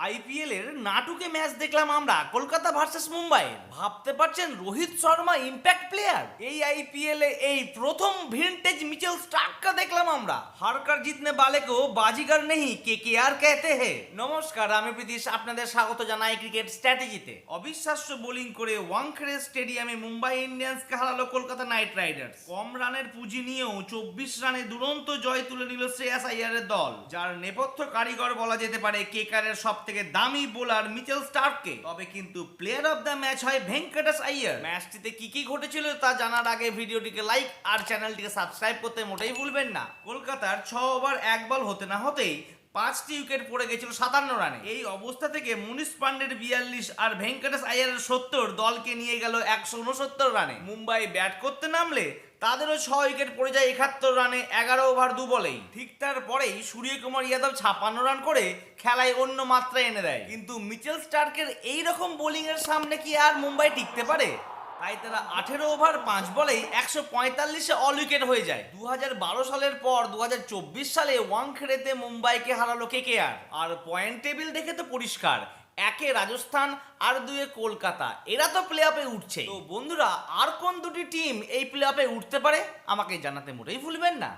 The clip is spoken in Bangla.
আইপিএল এর নাটুকে ম্যাচ দেখলাম আমরা কলকাতা ভার্সেস মুম্বাই। ভাবতে পারছেন রোহিত শর্মা ইম্প্যাক্ট প্লেয়ার। এই আইপিএল এ এই প্রথম ভিনটেজ মিচেল স্টার্ককে দেখলাম আমরা। হারকার জিতনে বালে কো বাজিগার নেহি কেকেআর कहते हैं। নমস্কার, আমি প্রীতিশ আপনাদের স্বাগত জানাই ক্রিকেট স্ট্র্যাটেজিতে। অবিশ্বাস্য বোলিং করে ওয়াংখেড়ে স্টেডিয়ামে মুম্বাই ইন্ডিয়ান্সকে হারালো কলকাতা নাইট রাইডার্স। কম রানের পুঁজি নিয়েও 24 রানে দুরন্ত জয় তুলে নিল শ্রেয়াস আইয়ারের দল, যার নেপথ্য কারিগর বলা যেতে পারে কেকেআরের সব থেকে দামি বোলার মিচেল স্টার্ককে। তবে কিন্তু প্লেয়ার অফ দ্য ম্যাচ হয় ভেঙ্কটেশ আইয়ার। ম্যাচটিতে কি ঘটেছিল তা জানার আগে ভিডিওটিকে লাইক আর চ্যানেলটিকে সাবস্ক্রাইব করতে মোটেই ভুলবেন না। কলকাতার 6 ওভার 1 বল হতে না হতেই 5টি উইকেট পড়ে গেছিল 57 রানে। এই অবস্থা থেকে মুনিশ পান্ডের 42 আর ভেঙ্কটেশ আইয়ারের 70 দলকে নিয়ে গেল 169 রানে। মুম্বাই ব্যাট করতে নামলে তাদেরও 6 উইকেট পড়ে যায় 71 রানে 11 ওভার 2 বলেই। ঠিক তারপরেই সূর্যকুমার যাদব 56 রান করে খেলায় অন্য মাত্রা এনে দেয়। কিন্তু মিচেল স্টার্কের এই রকম বোলিং এর সামনে কি আর মুম্বাই টিকতে পারে? তাই তারা 18 ওভার 5 বলেই 145-এ অল উইকেট হয়ে যায়। 2012 সালের পর 2024 সালে ওয়াংখেড়েতে মুম্বাইকে হারালো কেকেআর। আর পয়েন্ট টেবিল দেখে তো পরিষ্কার, 1-এ রাজস্থান আর 2-এ কলকাতা, এরা তো প্লে অফে উঠছে। তো বন্ধুরা, আর কোন দুটি টিম এই প্লে অফে উঠতে পারে আমাকে জানাতে মোটেই ভুলবেন না।